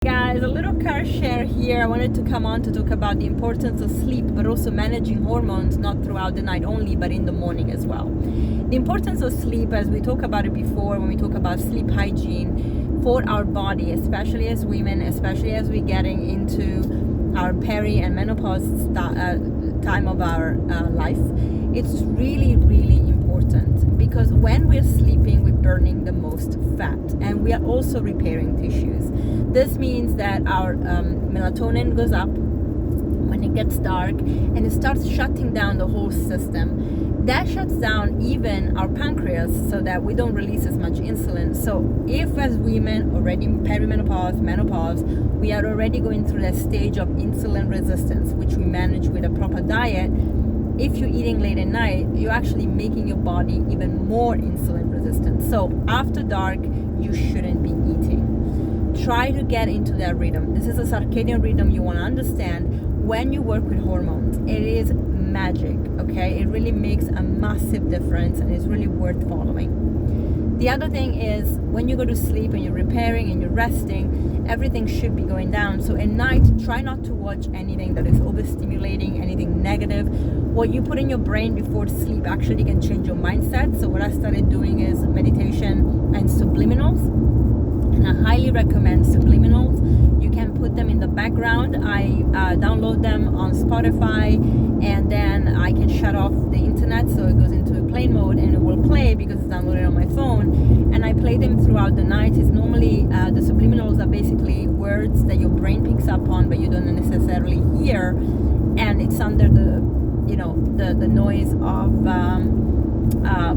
Guys, a little car share here. I wanted to come on to talk about the importance of sleep, but also managing hormones, not throughout the night only, but in the morning as well. The importance of sleep, as we talked about it before, when we talk about sleep hygiene for our body, especially as women, especially as we're getting into our peri and menopause time of our life, it's really, really important, because when we're sleeping, we're burning the most fat, and we are also repairing tissues. This means that our melatonin goes up when it gets dark, and it starts shutting down the whole system. That shuts down even our pancreas, so that we don't release as much insulin. So if, as women already in perimenopause, menopause, we are already going through that stage of insulin resistance, which we manage with a proper diet, if you're eating late at night, you're actually making your body even more insulin resistant. So after dark, you shouldn't be eating. Try to get into that rhythm. This is a circadian rhythm you want to understand when you work with hormones. It is magic, okay? It really makes a massive difference, and it's really worth following. The other thing is, when you go to sleep and you're repairing and you're resting, everything should be going down. So at night, try not to watch anything that is overstimulating, anything negative. What you put in your brain before sleep actually can change your mindset. So what I started doing is meditation and subliminals. And I highly recommend subliminals. You can put them in the background. I download them on Spotify, and then I can shut off the internet, so it goes into plane mode and it will play because it's downloaded on my phone. And I play them throughout the night. It's normally the subliminals are basically words that your brain picks up on, but you don't necessarily hear, and it's under the noise of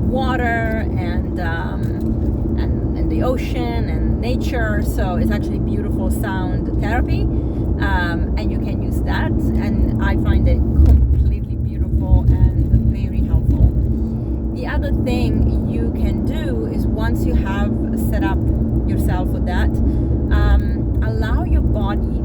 water and the ocean and nature. So it's actually beautiful sound therapy, and you can use that, and I find it completely beautiful and very helpful. The other thing you can do is, once you have set up yourself for that, allow your body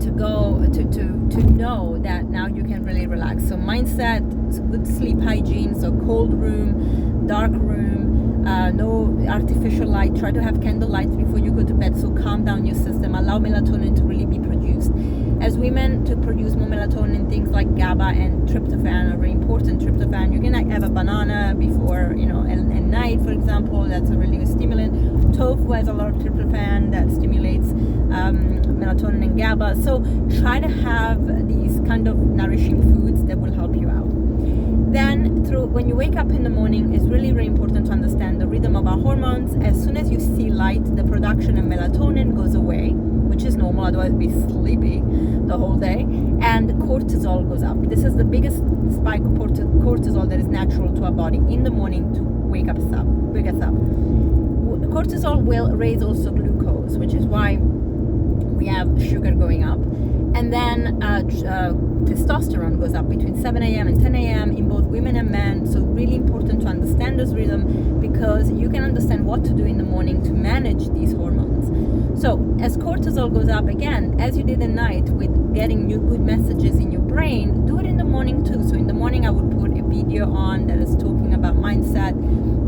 to go to know that now you can really relax. So mindset, good sleep hygiene, so cold room, dark room, no artificial light. Try to have candle lights before you go to bed, so calm down your system. Allow melatonin to really be produced. As women, to produce more melatonin, things like GABA and tryptophan are very important. Tryptophan, you can have a banana before, at night, for example. That's a really good stimulant. Tofu has a lot of tryptophan that stimulates melatonin and GABA. So try to have these kind of nourishing foods that will help you out. Then when you wake up in the morning, it's really, really important to understand the rhythm of our hormones. As soon as you see light, the production of melatonin goes away, which is normal, otherwise we'd be sleepy the whole day, and cortisol goes up. This is the biggest spike of cortisol that is natural to our body in the morning to wake us up. Cortisol will raise also glucose, which is why we have sugar going up. And then testosterone goes up between 7 a.m. and 10 a.m. in both women and men. So really important to understand this rhythm, because you can understand what to do in the morning to manage these hormones. So as cortisol goes up, again, as you did at night with getting new good messages in your brain, do it in the morning too. So in the morning, I would put a video on that is talking about mindset,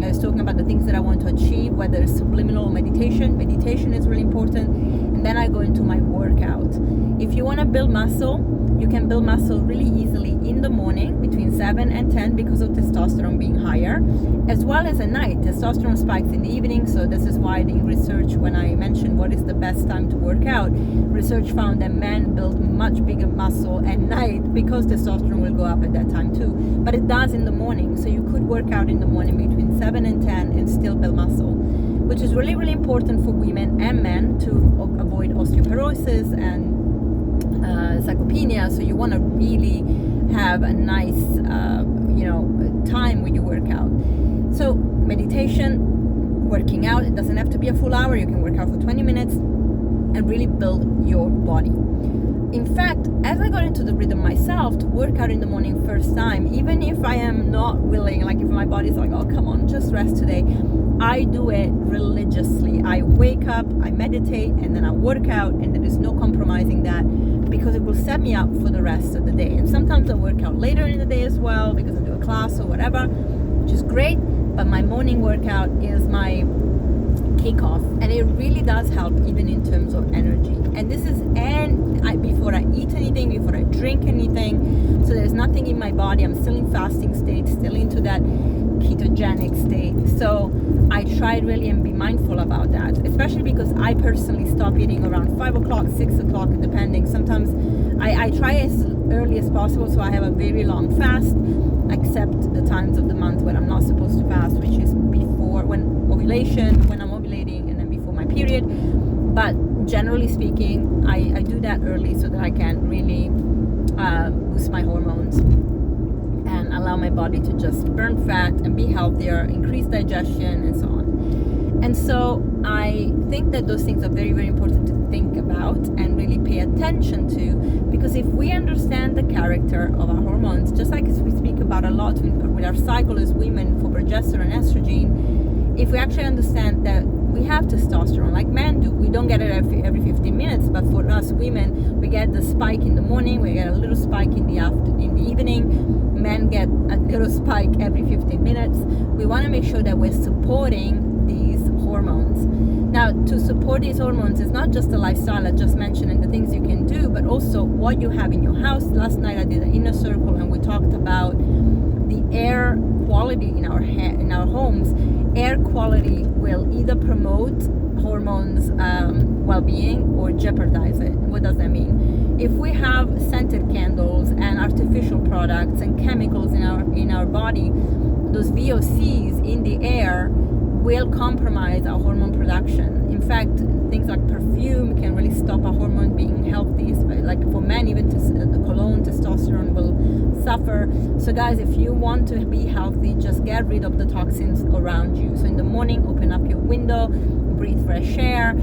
that is talking about the things that I want to achieve, whether it's subliminal or meditation. Meditation is really important. And then I go into my workout. If you want to build muscle, you can build muscle really easily in the morning between 7 and 10 because of testosterone being higher, as well as at night. Testosterone spikes in the evening, so this is why in research, when I mentioned what is the best time to work out, research found that men build much bigger muscle at night because testosterone will go up at that time too. But it does in the morning, so you could work out in the morning between 7 and 10 and still build muscle, which is really, really important for women and men to avoid osteoporosis and sarcopenia. So you want to really have a nice time when you work out. So meditation, working out, it doesn't have to be a full hour. You can work out for 20 minutes and really build your body. In fact, as I got into the rhythm myself to work out in the morning first time, even if I am not willing, like if my body's like, oh come on, just rest today, I do it religiously. I wake up, I meditate, and then I work out, and there is no compromising that, because it will set me up for the rest of the day. And sometimes I work out later in the day as well, because I do a class or whatever, which is great, but my morning workout is my kick off, and it really does help even in terms of energy. And this is before I eat anything, before I drink anything, so there's nothing in my body. I'm still in fasting state, still into that ketogenic state. So I try really and be mindful about that, especially because I personally stop eating around 5 o'clock, 6 o'clock, depending. Sometimes I try as early as possible, so I have a very long fast, except the times of the month when I'm not supposed to fast, which is before when I'm ovulating, and then before my period. But generally speaking, I do that early so that I can really boost my hormones and allow my body to just burn fat and be healthier, increase digestion, and so on. And so I think that those things are very, very important to think about and really pay attention to, because if we understand the character of our hormones, just like as we speak about a lot with our cycle as women for progesterone and estrogen, if we actually understand that we have testosterone like men do, we don't get it every 15 minutes, but for us women, we get the spike in the morning, we get a little spike in the evening, men get a little spike every 15 minutes. We want to make sure that we're supporting these hormones. Now, to support these hormones is not just the lifestyle I just mentioned and the things you can do, but also what you have in your house. Last night I did an inner circle and we talked about the air quality in our homes. Air quality will either promote hormones well-being or jeopardize it. What does that mean? If we have scented candles and artificial products and chemicals in our body, those VOCs in the air will compromise our hormone production. In fact, things like perfume can really stop our hormone being healthy. Like for men, even the cologne, testosterone will suffer. So guys, if you want to be healthy, just get rid of the toxins around you. So in the morning, open up your window, breathe fresh air,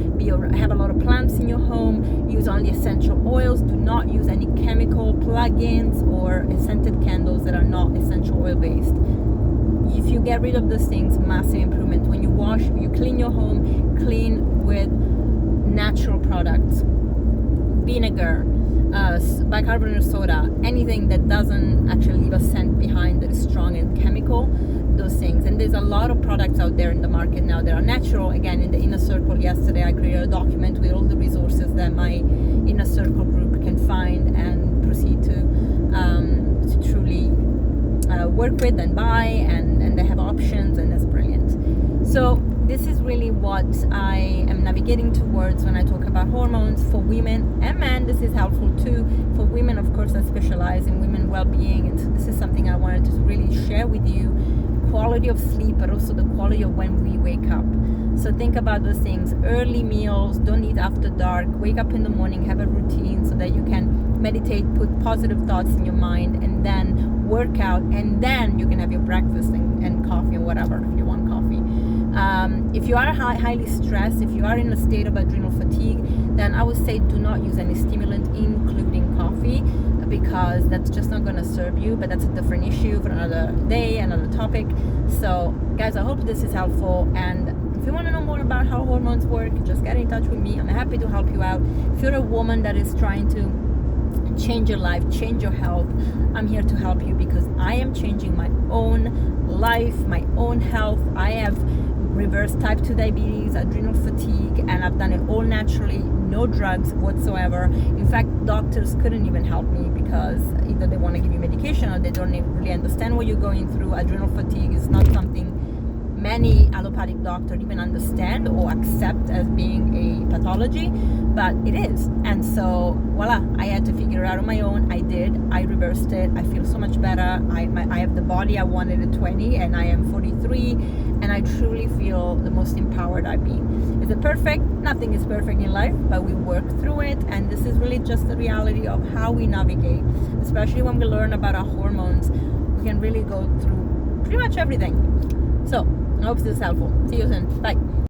have a lot of plants in your home, use only essential oils, do not use any chemical plug-ins or scented candles that are not essential oil based. If you get rid of those things, massive improvement. When you wash, you clean your home, clean with natural products, vinegar, bicarbonate soda, anything that doesn't actually leave a scent behind that is strong and chemical, those things. And there's a lot of products out there in the market now that are natural. Again, in the Inner Circle yesterday, I created a document with all the resources that my Inner Circle group can find and proceed to truly work with and buy, and they have options, and that's brilliant. So this is really what I am navigating towards when I talk about hormones for women and men. This is helpful too for women, of course, that specialize in women well-being, and so this is something I wanted to really share with you. Quality of sleep, but also the quality of when we wake up. So think about those things. Early meals, don't eat after dark, wake up in the morning, have a routine so that you can meditate, put positive thoughts in your mind, and then work out, and then you can have your breakfast and coffee or whatever if you want coffee. If you are highly stressed, if you are in a state of adrenal fatigue, then I would say do not use any stimulant, including coffee, because that's just not going to serve you. But that's a different issue for another day, another topic. So guys, I hope this is helpful, and if you want to know more about how hormones work, just get in touch with me. I'm happy to help you out. If you're a woman that is trying to change your life, change your health, I'm here to help you, because I am changing my own life, my own health. I have reversed type 2 diabetes, adrenal fatigue, and I've done it all naturally, no drugs whatsoever. In fact, doctors couldn't even help me because either they want to give you medication or they don't really understand what you're going through. Adrenal fatigue is not something many allopathic doctors even understand or accept as being a pathology, but it is. And so voila, I had to figure it out on my own. I did. I reversed it. I feel so much better. I have the body I wanted at 20, and I am 43, and I truly feel the most empowered I've been. Is it perfect? Nothing is perfect in life, but we work through it, and this is really just the reality of how we navigate. Especially when we learn about our hormones, we can really go through pretty much everything. So I hope this is helpful. See you soon. Bye.